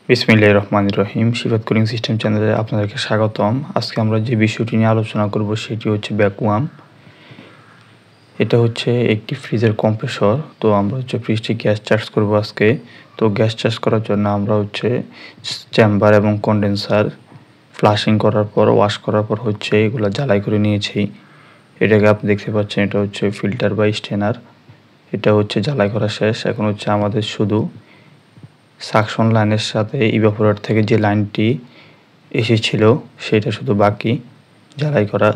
বিসমিল্লাহির রহমানির রহিম। সিফাত cooling system চ্যানেলে আপনাদেরকে স্বাগতম। আজকে আমরা যে বিষয়টি নিয়ে আলোচনা করব সেটি হচ্ছে ভ্যাকুয়াম। এটা হচ্ছে একটি ফ্রিজের কম্প্রেসর। তো আমরা হচ্ছে ফ্রিজটি গ্যাস চার্জ করব আজকে। তো গ্যাস চার্জ করার জন্য আমরা হচ্ছে চেম্বার এবং কন্ডেন্সার ফ্লাশিং করার পর ওয়াশ করার পর হচ্ছে এগুলো জ্বালাই করে নিয়েছি। এটাকে আপনি দেখতে পাচ্ছেন, এটা হচ্ছে ফিল্টার বা স্টেনার। এটা হচ্ছে জ্বালাই করা শেষ। এখন হচ্ছে আমাদের শুধু সাকশন লাইনের সাথে ইভাপোরেটর থেকে যে লাইনটি এসেছিল সেটা শুধু বাকি জ্বালাই করা।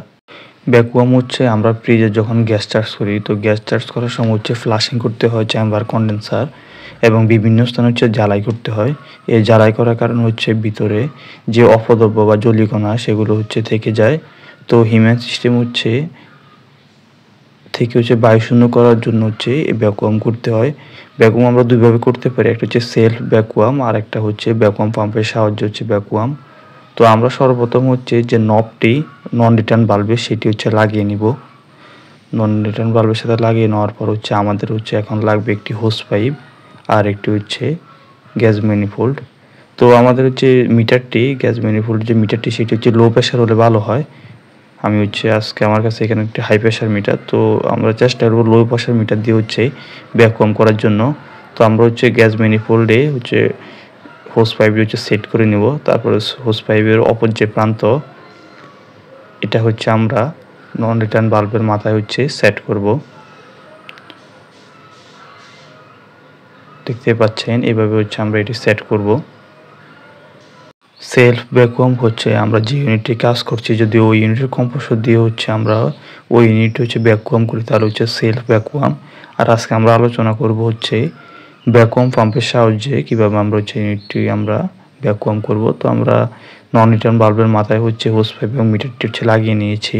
ভ্যাকুয়াম হচ্ছে আমরা ফ্রিজে যখন গ্যাস চার্জ করি, তো গ্যাস চার্জ করার সময় হচ্ছে ফ্লাশিং করতে হয় চেম্বার, কন্ডেন্সার এবং বিভিন্ন স্থানে হচ্ছে জ্বালাই করতে হয়। এই জ্বালাই করার কারণ হচ্ছে ভিতরে যে অপদ্রব্য বা জলীয়কণা সেগুলো হচ্ছে থেকে যায়। তো হিউম্যান সিস্টেম হচ্ছে বায়ু শূন্য করার জন্য হচ্ছে এই ভ্যাকুয়াম করতে হয়। ভ্যাকুয়াম আমরা দুইভাবে করতে পারি, একটা হচ্ছে সেলফ ভ্যাকুয়াম আর একটা হচ্ছে ভ্যাকুয়াম পাম্পের সাহায্যে হচ্ছে ভ্যাকুয়াম। তো আমরা সর্বপ্রথম হচ্ছে যে নবটি নন রিটার্ন বাল্বে সেটি হচ্ছে লাগিয়ে নিব। নন রিটার্ন বাল্বের সাথে লাগিয়ে নেওয়ার পর হচ্ছে আমাদের হচ্ছে এখন লাগবে একটি হোস পাইপ আর একটি হচ্ছে গ্যাস ম্যানিফোল্ড। তো আমাদের হচ্ছে মিটারটি, গ্যাস ম্যানিফোল্ড যে মিটারটি সেটি হচ্ছে লো প্রেশার হলে ভালো হয়। আমি হচ্ছে আজকে আমার কাছে এখানে একটি হাই প্রেশার মিটার, তো আমরা চেষ্টা করবো লো প্রেশার মিটার দিয়ে হচ্ছে ভ্যাকুয়াম করার জন্য। তো আমরা হচ্ছে গ্যাস ম্যানিফোল্ডে হচ্ছে হোস পাইপ হচ্ছে সেট করে নেব। তারপরে হোস পাইপের অপর যে প্রান্ত এটা হচ্ছে আমরা নন রিটার্ন বাল্বের মাথায় হচ্ছে সেট করব। দেখতে পাচ্ছেন এভাবে হচ্ছে আমরা এটি সেট করব। সেলফ ভ্যাকুয়াম হচ্ছে আমরা যে ইউনিটে কাজ করছি, যদি ওই ইউনিটের কম্প্রেসর দিয়ে হচ্ছে আমরা ওই ইউনিট হচ্ছে ভ্যাকুয়াম করি তাহলে হচ্ছে সেলফ ভ্যাকুয়াম। আর আজকে আমরা আলোচনা করব হচ্ছে ভ্যাকুয়াম পাম্পের সাহায্যে কীভাবে আমরা হচ্ছে ইউনিটটি আমরা ভ্যাকুয়াম করব। তো আমরা নন রিটার্ন বাল্বের মাথায় হচ্ছে হোস পাইপ এবং মিটারটি হচ্ছে লাগিয়ে নিয়েছি।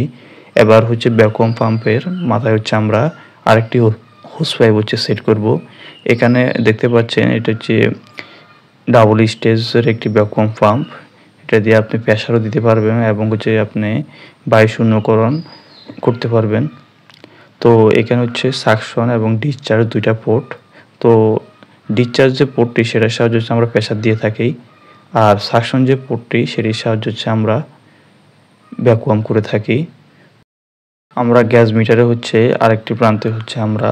এবার হচ্ছে ভ্যাকুয়াম পাম্পের মাথায় হচ্ছে আমরা আরেকটি হোস পাইপ হচ্ছে সেট করব। এখানে দেখতে পাচ্ছেন এটা হচ্ছে ডাবল স্টেজের একটি ভ্যাকুয়াম পাম্প। এটা দিয়ে আপনি প্রেসারও দিতে পারবেন এবং হচ্ছে আপনি বায়ু শূন্যকরণ করতে পারবেন। তো এখানে হচ্ছে সাকশন এবং ডিসচার্জ দুইটা পোর্ট। তো ডিসচার্জ যে পোর্টটি সেটার সাহায্যে হচ্ছে আমরা প্রেসার দিয়ে থাকি, আর সাকশন যে পোর্টটি সেটির সাহায্যে হচ্ছে আমরা ভ্যাকুয়াম করে থাকি। আমরা গ্যাস মিটারে হচ্ছে আরেকটি প্রান্তে হচ্ছে আমরা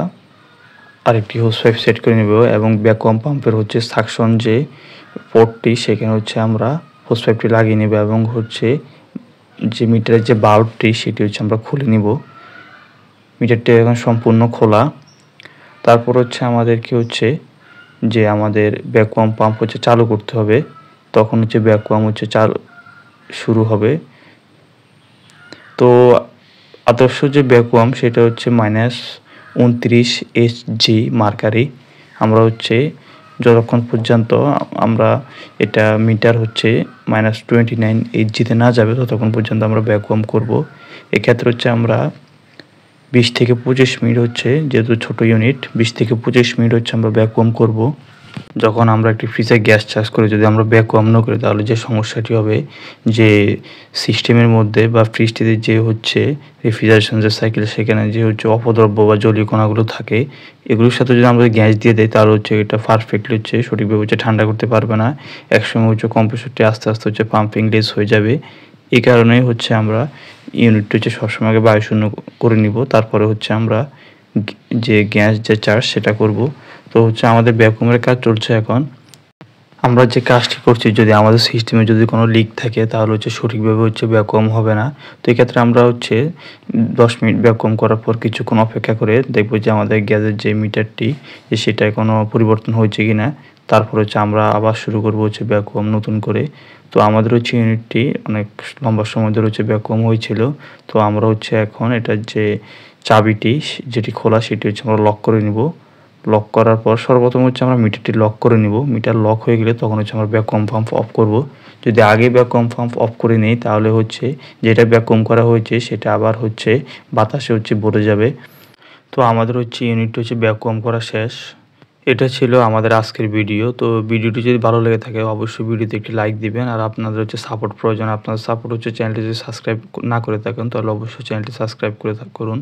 আরেকটি হোস পাইপ সেট করে নেব এবং ভ্যাকুয়াম পাম্পের হচ্ছে সাকশন যে পোর্টটি সেখানে হচ্ছে আমরা হোস পাইপটি লাগিয়ে নেব এবং হচ্ছে যে মিটারের যে বাল্বটি সেটি হচ্ছে আমরা খুলে নিব। মিটারটি এখন সম্পূর্ণ খোলা। তারপর হচ্ছে আমাদেরকে হচ্ছে যে আমাদের ভ্যাকুয়াম পাম্প হচ্ছে চালু করতে হবে, তখন হচ্ছে ভ্যাকুয়াম হচ্ছে চালু শুরু হবে। তো আদর্শ যে ভ্যাকুয়াম সেটা হচ্ছে -29 HG মার্কারি। আমরা হচ্ছে যতক্ষণ পর্যন্ত আমরা এটা মিটার হচ্ছে -29 HG-তে না যাবে ততক্ষণ পর্যন্ত আমরা ভ্যাকুয়াম করব। এক্ষেত্রে হচ্ছে আমরা 20 থেকে 25 মিনিট হচ্ছে, যেহেতু ছোট ইউনিট, 20 থেকে 25 মিনিট হচ্ছে আমরা ভ্যাকুয়াম করব। যখন আমরা একটি ফ্রিজে গ্যাস চার্জ করি যদি আমরা ভ্যাকুয়াম না করি তাহলে যে সমস্যাটি হবে যে সিস্টেমের মধ্যে বা ফ্রিজটিতে যে হচ্ছে রেফ্রিজারেশন যে সাইকেল সেখানে যে হচ্ছে অপদ্রব্য বা জলীয় কণাগুলো থাকে এগুলোর সাথে যদি আমরা গ্যাস দিয়ে দেই তাহলে হচ্ছে এটা পারফেক্টলি হচ্ছে সঠিকভাবে হচ্ছে ঠান্ডা করতে পারবে না। একসময় হচ্ছে কম্প্রেসরটি আস্তে আস্তে হচ্ছে পাম্পিং লেস হয়ে যাবে। এই কারণেই হচ্ছে আমরা ইউনিটটা হচ্ছে সবসময় আগে বায়ু শূন্য করে নিব, তারপরে হচ্ছে আমরা যে গ্যাস যে চার্জ সেটা করব। তো হচ্ছে আমাদের ভ্যাকুয়ামের কাজ চলছে এখন। আমরা যে কাজটি করছি যদি আমাদের সিস্টেমে যদি কোনো লিক থাকে তাহলে হচ্ছে সঠিকভাবে হচ্ছে ভ্যাকুয়াম হবে না। তো এক্ষেত্রে আমরা হচ্ছে 10 মিনিট ভ্যাকুয়াম করার পর কিছুক্ষণ অপেক্ষা করে দেখব যে আমাদের গ্যাসের যে মিটারটি সেটায় কোনো পরিবর্তন হয়েছে কি না। তারপর হচ্ছে আমরা আবার শুরু করব হচ্ছে ভ্যাকুয়াম নতুন করে। তো আমাদের হচ্ছে ইউনিটটি অনেক লম্বা সময় ধরে হচ্ছে ভ্যাকুয়াম হয়েছিল। তো আমরা হচ্ছে এখন এটার যে চাবিটি যেটি খোলা সেটি হচ্ছে আমরা লক করে নিব। লক করার পর সর্বপ্রথম হচ্ছে আমরা মিটারটি লক করে নিব। মিটার লক হয়ে গেলে তখন হচ্ছে আমরা ভ্যাকুয়াম পাম্প অফ করব। যদি আগে ভ্যাকুয়াম পাম্প অফ করে নেই তাহলে হচ্ছে যেটা ভ্যাকুয়াম করা হয়েছে সেটা আবার হচ্ছে বাতাসে হচ্ছে ভরে যাবে। তো আমাদের হচ্ছে ইউনিট হচ্ছে ভ্যাকুয়াম করা শেষ। এটা ছিল আমাদের আজকের ভিডিও। তো ভিডিওটি যদি ভালো লেগে থাকে অবশ্যই ভিডিওতে একটি লাইক দিবেন। আর আপনাদের হচ্ছে সাপোর্ট প্রয়োজন, আপনাদের সাপোর্ট হচ্ছে চ্যানেলটি যদি সাবস্ক্রাইব না করে থাকেন তাহলে অবশ্যই চ্যানেলটি সাবস্ক্রাইব করে করুন।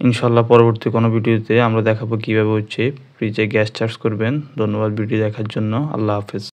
ইনশাআল্লাহ পরবর্তী কোনো ভিডিওতে আমরা দেখাবো কিভাবে হচ্ছে ফ্রিজে গ্যাস চার্জ করবেন। ধন্যবাদ ভিডিও দেখার জন্য। আল্লাহ হাফেজ।